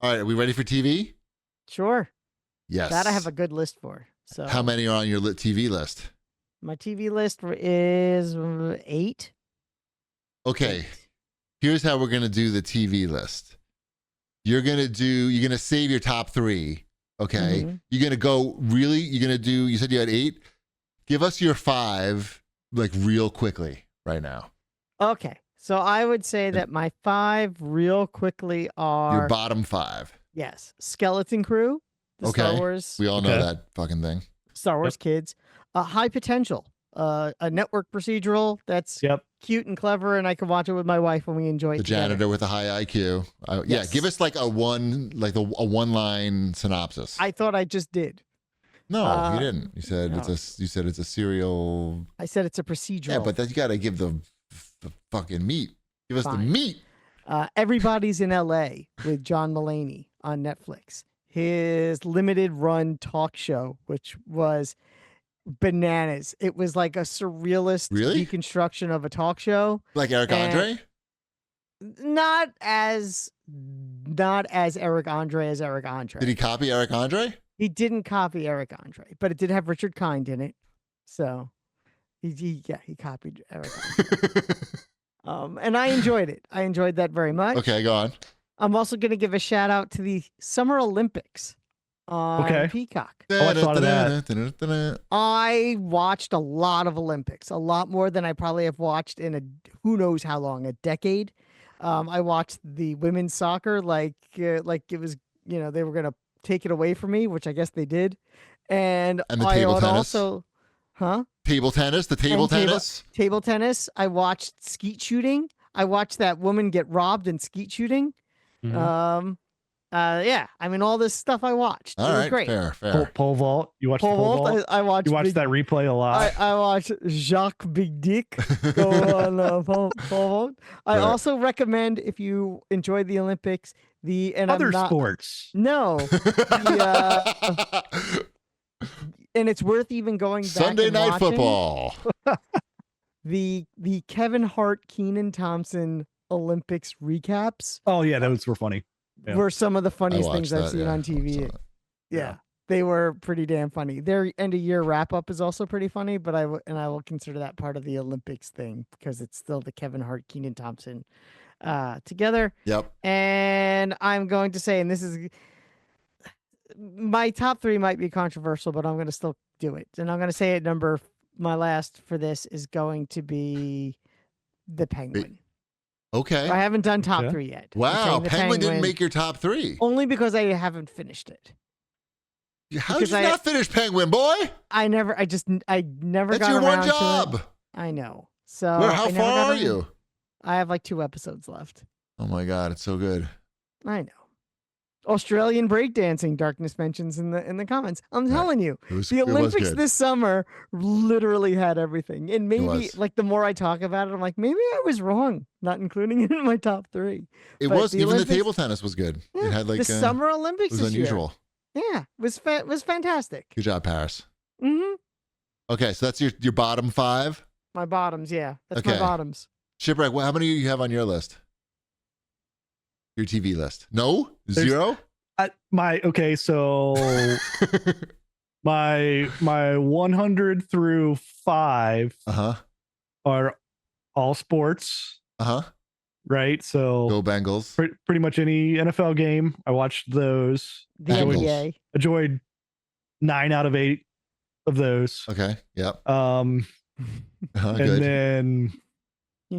All right, are we ready for TV? Sure. Yes. That I have a good list for. So How many are on your TV list? my TV list is 8. Okay. 8. Here's how we're gonna do the TV list. You're gonna save your top 3. Okay. Mhm. You're gonna do. You said you had 8. Give us your 5, like real quickly right now. Okay. So I would say that my 5 real quickly are Your bottom 5. yes, Skeleton Crew, the Okay. Star Wars, We all know that fucking thing. Kids, High Potential, a network procedural that's cute and clever, and I can watch it with my wife when we enjoy it. The janitor together. with a high IQ. Yeah, Yes. give us like a one-line synopsis. I thought I just did. No, you didn't. You said no. it's a serial. I said it's a procedural. Yeah, but you got to give the fucking meat. Give us the meat. Everybody's in L.A. with John Mulaney on Netflix. His limited run talk show, which was bananas. It was like a surrealist deconstruction of a talk show. Like Eric Andre? Not as Eric Andre as Eric Andre. Did he copy Eric Andre? He didn't copy Eric Andre, but it did have Richard Kind in it. So he copied Eric Andre. And I enjoyed it. I enjoyed that very much. Okay, go on. I'm also going to give a shout out to the Summer Olympics on Peacock. I watched a lot of that. I watched a lot of Olympics, a lot more than I probably have watched in who knows how long, a decade. I watched the women's soccer like it was, they were going to take it away from me, which I guess they did. And the table tennis. Table tennis, Table tennis. I watched skeet shooting. I watched that woman get robbed in skeet shooting. Mm-hmm. Yeah, I mean all this stuff I watched. All it was right, great. Fair. Pole vault. You watched pole vault? I watched. You watched that replay a lot. I watched Jacques Big Dick go on pole vault. I also recommend, if you enjoy the Olympics, other sports. No. And it's worth even going back Sunday and Night watching. Football. The Kevin Hart, Keenan Thompson Olympics recaps. Oh yeah, those were funny. Yeah. Were some of the funniest things I've seen on TV. Yeah, they were pretty damn funny. Their end of year wrap up is also pretty funny, but I will consider that part of the Olympics thing because it's still the Kevin Hart, Keenan Thompson together. Yep. And I'm going to say, and this is my top 3 might be controversial, but I'm going to still do it. And I'm going to say my last for this is going to be the Penguin. Okay. I haven't done top 3 yet. Wow, Penguin didn't make your top 3. Only because I haven't finished it. How did you not finish Penguin, boy? I never That's got your around one job. to it. I know. So how far are you? I have like 2 episodes left. Oh my God, it's so good. I know. Australian breakdancing, Darkness mentions in the comments. I'm telling you, the Olympics this summer literally had everything. And maybe like the more I talk about it, I'm like, maybe I was wrong not including it in my top 3. The table tennis was good. Yeah, it had like the Summer Olympics. It was unusual. Yeah, it was fantastic. Good job, Paris. Mm-hmm. Okay, so that's your bottom 5? My bottoms, yeah. That's my bottoms. Shipwreck, how many do you have on your list? Your TV list? No? 0? So my 100 through 5 are all sports. Right? So go Bengals. Pretty much any NFL game. I watched those. The NBA. Enjoyed 9 out of 8 of those. Okay. Yep. And good. then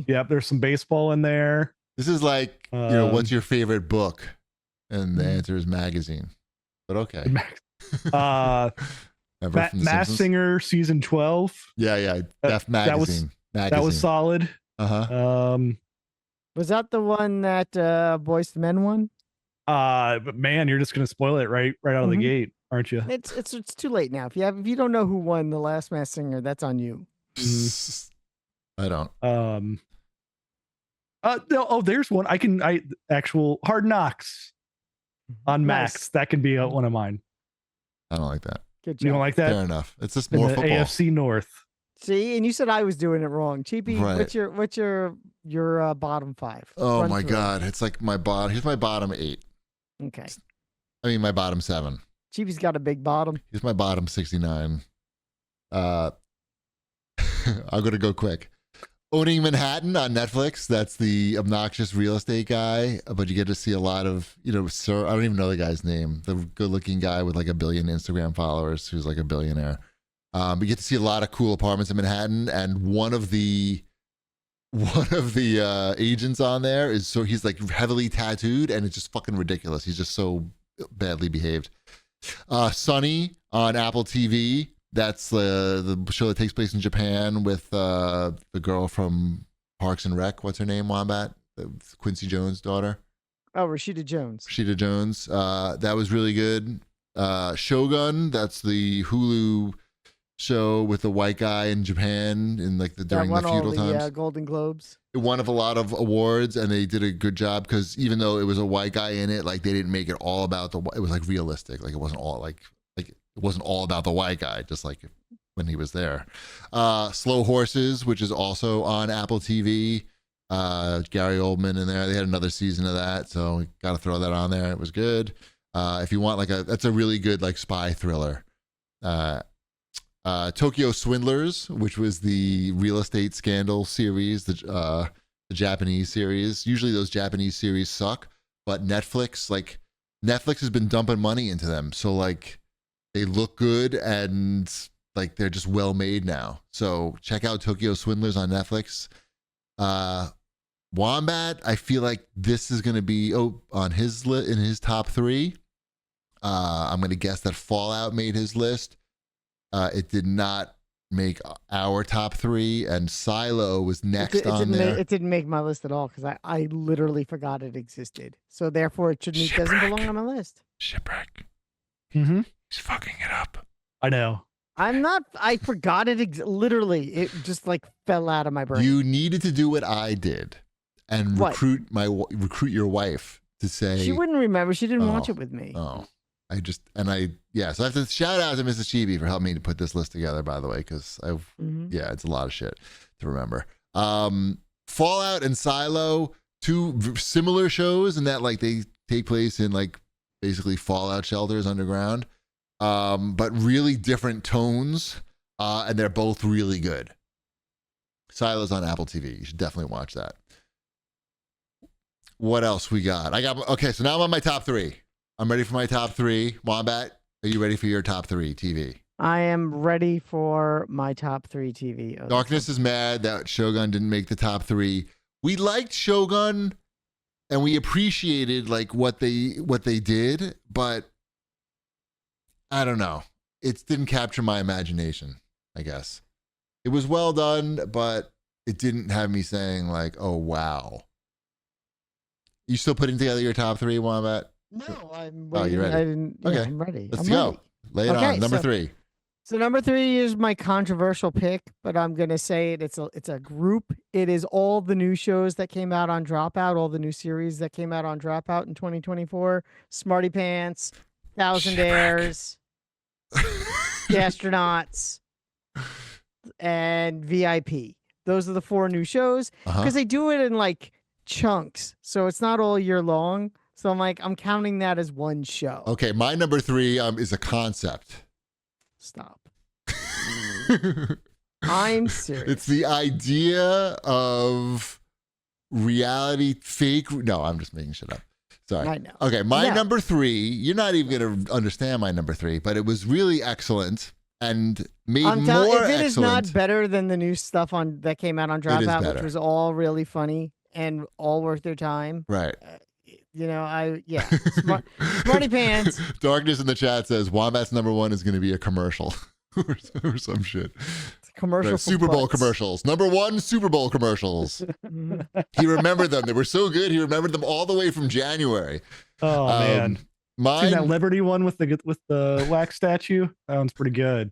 there's some baseball in there. This is like, what's your favorite book? And the answer is magazine. But okay. Masked Singer season 12. Yeah. Def magazine. That was solid. Was that the one that Boyz II Men won? But man, you're just gonna spoil it right out of the gate, aren't you? It's too late now. If you don't know who won the last Masked Singer, that's on you. I don't. There's one. Actual Hard Knocks on Max. That can be one of mine. I don't like that. Good job. You don't like that? Fair enough. It's just more football. AFC North. See, and you said I was doing it wrong. Cheapy, right. What's your bottom 5? Oh my God. It's like my bottom. Here's my bottom 8. Okay. I mean, my bottom 7. Chibi's got a big bottom. Here's my bottom 69. I'm going to go quick. Owning Manhattan on Netflix. That's the obnoxious real estate guy, but you get to see a lot of, sir, I don't even know the guy's name. The good looking guy with like 1 billion Instagram followers who's like a billionaire. You get to see a lot of cool apartments in Manhattan. And one of the agents on there he's like heavily tattooed and it's just fucking ridiculous. He's just so badly behaved. Sunny on Apple TV. That's the show that takes place in Japan with the girl from Parks and Rec. What's her name, Wombat? Quincy Jones' daughter. Oh, Rashida Jones. Rashida Jones. That was really good. Shogun. That's the Hulu show with the white guy in Japan in like during the feudal times. Golden Globes. It won a lot of awards, and they did a good job because even though it was a white guy in it, like they didn't make it all about it was like realistic. Like it wasn't all like it wasn't all about the white guy, just like when he was there. Slow Horses, which is also on Apple TV. Gary Oldman in there. They had another season of that, so we got to throw that on there. It was good. If you want that's a really good like spy thriller. Tokyo Swindlers, which was the real estate scandal series, the Japanese series. Usually those Japanese series suck, but Netflix has been dumping money into them. So like they look good and like they're just well made now. So check out Tokyo Swindlers on Netflix. Wombat, I feel like this is going to be on his in his top 3. I'm going to guess that Fallout made his list. It did not make our top 3, and Silo was next on there. It didn't make my list at all because I literally forgot it existed. So therefore, it doesn't belong on my list. Shipwreck. Mm-hmm. He's fucking it up. I know. I'm not. I forgot it. Literally, it just like fell out of my brain. You needed to do what I did and recruit your wife to say she wouldn't remember. She didn't watch it with me. Oh. So I have to shout out to Mrs. Chibi for helping me to put this list together, by the way, because it's a lot of shit to remember. Fallout and Silo, 2 similar shows in that like they take place in like basically fallout shelters underground, but really different tones, and they're both really good. Silo's on Apple TV. You should definitely watch that. What else we got? So now I'm on my top 3. I'm ready for my top 3. Wombat, are you ready for your top 3 TV? I am ready for my top 3 TV. Darkness is mad that Shogun didn't make the top 3. We liked Shogun and we appreciated like what they did, but I don't know. It didn't capture my imagination, I guess. It was well done, but it didn't have me saying like, oh wow. You still putting together your top 3, Wombat? No, I'm ready. Oh, you're ready? I'm ready. Let's go. Lay it on. Number 3. So number 3 is my controversial pick, but I'm gonna say it. It's a group. It is all the new shows that came out on Dropout, all the new series that came out on Dropout in 2024. Smarty Pants, Thousandaires, The Astronauts, and VIP. Those are the 4 new shows because they do it in like chunks, so it's not all year long. So I'm counting that as one show. Okay, my number 3 is a concept. Stop. I'm serious. It's the idea of reality fake. No, I'm just making shit up. Sorry. I know. Okay, my number 3, you're not even going to understand my number 3, but it was really excellent and made more excellent. If it is not better than the new stuff that came out on Dropout, which was all really funny and all worth their time. Right. Smarty Pants. Darkness in the chat says Wombat's number 1 is going to be a commercial or some shit. Commercial right, Super Bowl commercials. Number 1, Super Bowl commercials. He remembered them. They were so good. He remembered them all the way from January. Oh man, see that Liberty one with the wax statue? That one's pretty good.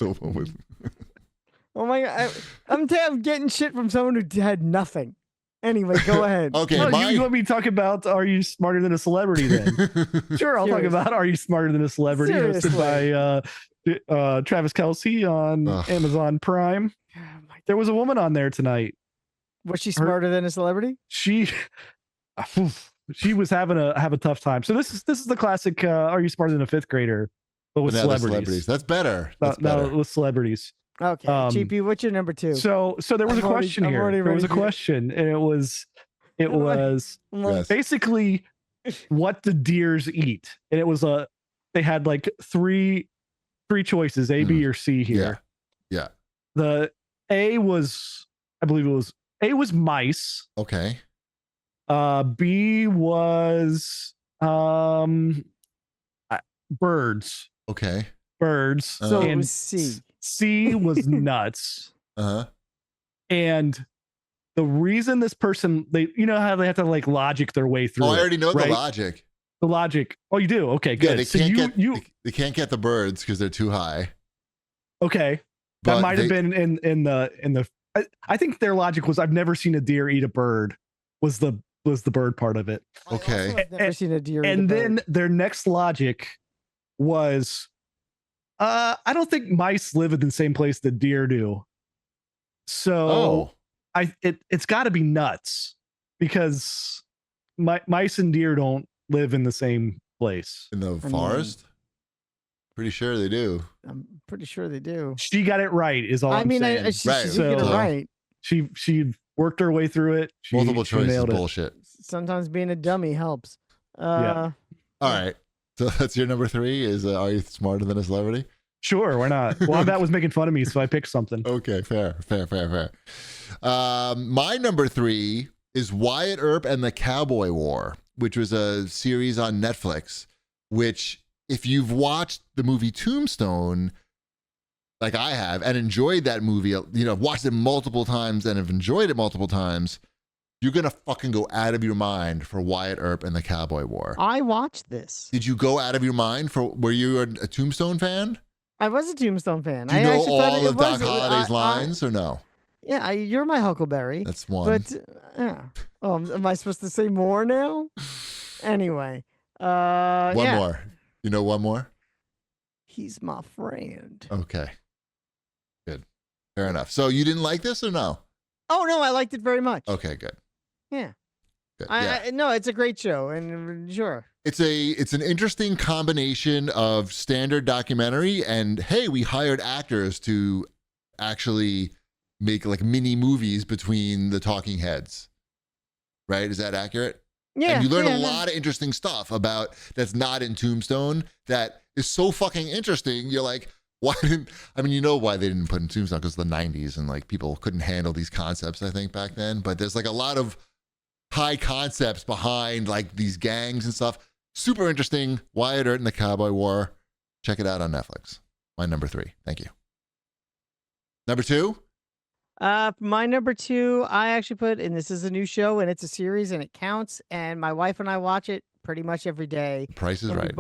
Oh my god, I'm getting shit from someone who had nothing. Anyway, go ahead. Okay, you want me to talk about Are You Smarter Than a Celebrity then? Sure, I'll talk about Are You Smarter Than a Celebrity, hosted by Travis Kelce on Amazon Prime. There was a woman on there tonight. Was she smarter than a celebrity? she was having a tough time. So this is the classic. Are you smarter than a fifth grader? But with celebrities. That's better. That's better. With celebrities. Okay, Cheapy, what's your number 2? So there was a question here. There was a question, and it was basically what do deers eat? And it was they had like three choices, A, B, or C here. Yeah. The A was, I believe it was A was mice. Okay. B was birds. Okay. Birds. So it was C. C was nuts. Uh-huh. And the reason this person, you know how they have to like logic their way through. Oh, I already know the logic. The logic. Oh, you do? Okay, good. Yeah, they can't get the birds because they're too high. Okay. That might have been in the I think their logic was I've never seen a deer eat a bird was the bird part of it. Okay. I've never seen a deer eat and a then bird. Their next logic was I don't think mice live in the same place that deer do. So it's got to be nuts because mice and deer don't live in the same place. In the forest? Pretty sure they do. I'm pretty sure they do. She got it right is all I'm saying. She did get it right. She worked her way through it. Multiple choice is bullshit. Sometimes being a dummy helps. Yeah. All right. So that's your number 3 is are you smarter than a celebrity? Sure, why not? Wombat was making fun of me, so I picked something. Okay, fair. My number 3 is Wyatt Earp and the Cowboy War, which was a series on Netflix, which if you've watched the movie Tombstone, like I have, and enjoyed that movie, you know, watched it multiple times and have enjoyed it multiple times, you're going to fucking go out of your mind for Wyatt Earp and the Cowboy War. I watched this. Did you go out of your mind were you a Tombstone fan? I was a Tombstone fan. Do you know all of Doc Holliday's lines or no? Yeah, you're my Huckleberry. That's one. But, yeah. Oh, am I supposed to say more now? Anyway. One more. You know one more? He's my friend. Okay. Good. Fair enough. So you didn't like this or no? Oh, no, I liked it very much. Okay, good. Yeah. Good. No, it's a great show, and sure. It's an interesting combination of standard documentary and hey, we hired actors to actually make like mini movies between the talking heads. Right? Is that accurate? Yeah. And you learn a lot of interesting stuff about that's not in Tombstone that is so fucking interesting. You're like, why didn't, I mean, you know why they didn't put in Tombstone because of the 90s and like people couldn't handle these concepts, I think, back then. But there's like a lot of high concepts behind like these gangs and stuff. Super interesting. Wyatt Earp and the Cowboy War. Check it out on Netflix. My number 3. Thank you. Number 2? My number 2, I actually put, and this is a new show and it's a series and it counts. And my wife and I watch it pretty much every day. Price is Right.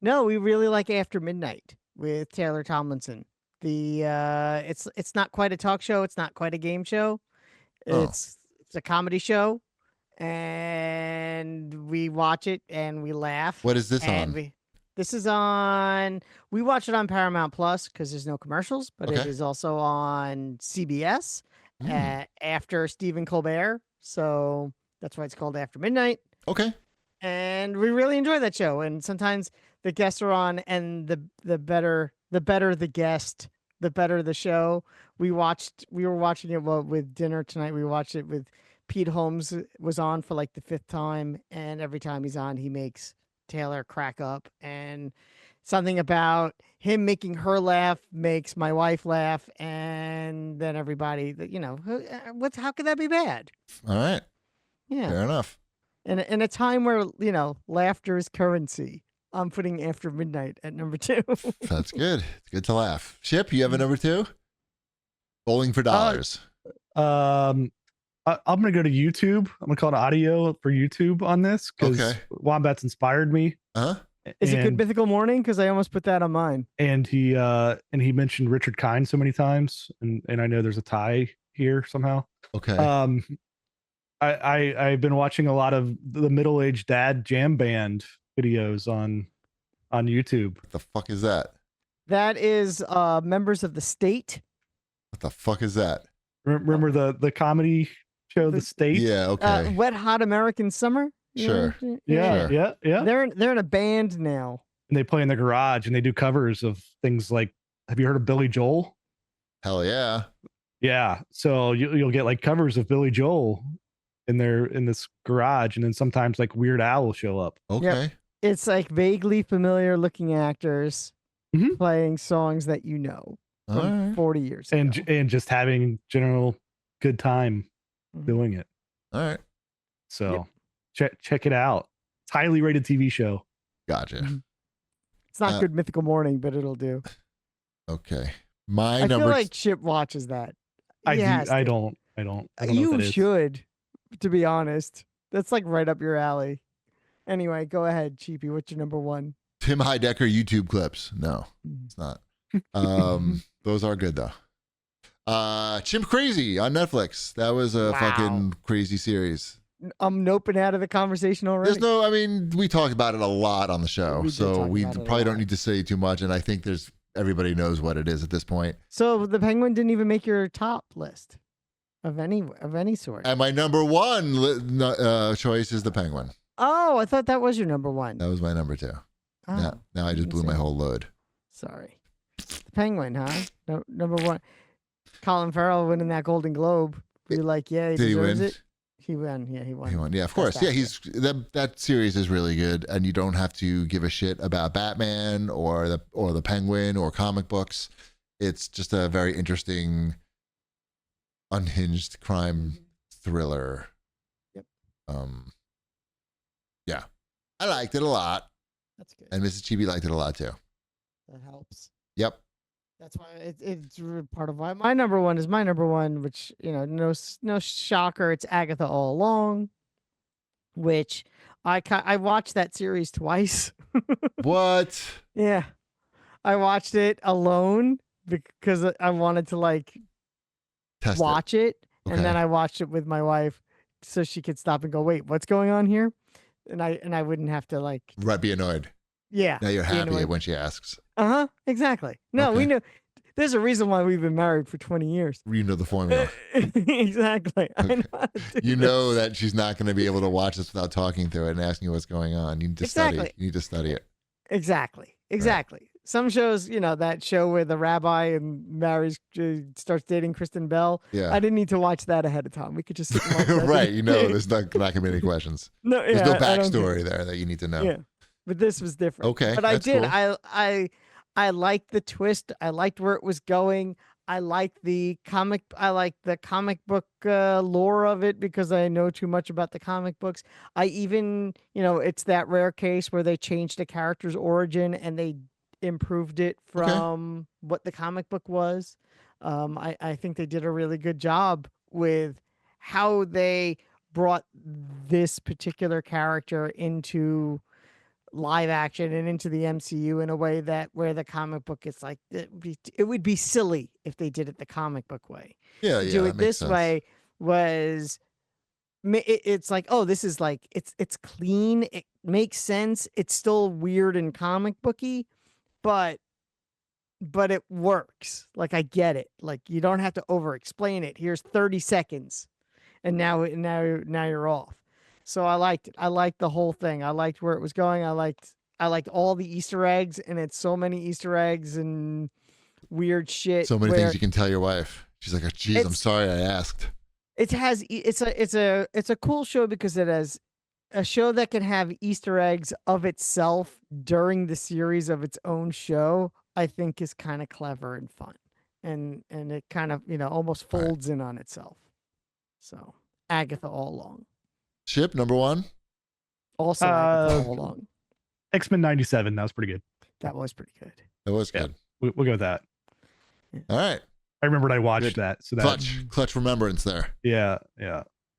No, we really like After Midnight with Taylor Tomlinson. It's not quite a talk show. It's not quite a game show. It's a comedy show. And we watch it and we laugh. What is this on? This is on, we watch it on Paramount Plus because there's no commercials, but it is also on CBS after Stephen Colbert. So that's why it's called After Midnight. Okay. And we really enjoy that show. And sometimes the guests are on and the better the guest, the better the show. We were watching it with dinner tonight. We watched it with Pete Holmes was on for like the 5th time. And every time he's on, he makes Taylor crack up, and something about him making her laugh makes my wife laugh, and then everybody, you know, how could that be bad? All right. Yeah. Fair enough. And in a time where, you know, laughter is currency, I'm putting After Midnight at number 2. That's good. It's good to laugh. Chip, you have a number 2? Bowling for Dollars. I'm going to go to YouTube. I'm going to call it audio for YouTube on this because Wombat's inspired me. Is it Good Mythical Morning? Because I almost put that on mine. And he mentioned Richard Kind so many times, and I know there's a tie here somehow. Okay. I've been watching a lot of the middle-aged dad jam band videos on YouTube. What the fuck is that? That is Members of the State. What the fuck is that? Remember the comedy show The State? Yeah, okay. Wet Hot American Summer. Sure. Yeah, Sure. yeah. They're in a band now. And they play in the garage and they do covers of things like, have you heard of Billy Joel? Hell yeah. Yeah. So you'll get like covers of Billy Joel in this garage, and then sometimes like Weird Al will show up. Okay. Yep. It's like vaguely familiar looking actors playing songs that you know from 40 years ago. And just having general good time doing it. All right. So check it out. It's a highly rated TV show. Gotcha. It's not Good Mythical Morning, but it'll do. Okay. I feel like Chip watches that. I don't know you what that should, to be honest. That's like right up your alley. Anyway, go ahead, Cheapy. What's your number one? Tim Heidecker YouTube clips. No, it's not. Those are good though. Chimp Crazy on Netflix. That was a fucking crazy series. I'm noping out of the conversation already. I mean, we talked about it a lot on the show, so we probably don't need to say too much. And I think everybody knows what it is at this point. So the Penguin didn't even make your top list of any sort. And my number one choice is the Penguin. Oh, I thought that was your number one. That was my number two. Oh, now I just blew my whole load. Sorry. The Penguin, huh? No, number one. Colin Farrell winning that Golden Globe. You're like, yeah, he deserves it. He won. Yeah, he won. He won. Yeah, of course. Yeah, that series is really good, and you don't have to give a shit about Batman or the Penguin or comic books. It's just a very interesting, unhinged crime thriller. Yep. Yeah, I liked it a lot. That's good. And Mrs. Chibi liked it a lot too. That helps. Yep. That's why it's part of why my number one is my number one, which, no shocker. It's Agatha All Along, which I watched that series twice. What? Yeah. I watched it alone because I wanted to watch it. Okay. And then I watched it with my wife so she could stop and go, wait, what's going on here? And I wouldn't have to be annoyed. Yeah. Now you're happy when she asks. Exactly. No, we know. There's a reason why we've been married for 20 years. You know the formula. Exactly. Okay. I know how to do you know that she's not going to be able to watch this without talking through it and asking you what's going on. You need to study. You need to study it. Exactly. Right. Some shows, that show where the rabbi and starts dating Kristen Bell. Yeah. I didn't need to watch that ahead of time. We could just sit and watch that. Right. There's not going to be any questions. No, there's no backstory there that you need to know. Yeah. But this was different. Okay. But I did. Cool. I liked the twist. I liked where it was going. I liked the comic book lore of it because I know too much about the comic books. I even, it's that rare case where they changed the character's origin and they improved it from what the comic book was. I think they did a really good job with how they brought this particular character into live action and into the MCU in a way where the comic book is it would be silly if they did it the comic book way. To do it this way was it's this is it's clean, it makes sense, it's still weird and comic booky, but it works. I get it. You don't have to over explain it. Here's 30 seconds and now you're off. So I liked it. I liked the whole thing. I liked where it was going. I liked all the Easter eggs, and it's so many Easter eggs and weird shit. So many things you can tell your wife. She's like, "Geez, I'm sorry I asked." It's a cool show because it has a show that can have Easter eggs of itself during the series of its own show. I think is kind of clever and fun, and it kind of almost folds in on itself. So Agatha All Along. Chip, number one. Also, Agatha All Along. X-Men 97. That was pretty good. That was pretty good. That was good. We'll go with that. All right. I remembered I watched that. So that clutch remembrance there. Yeah.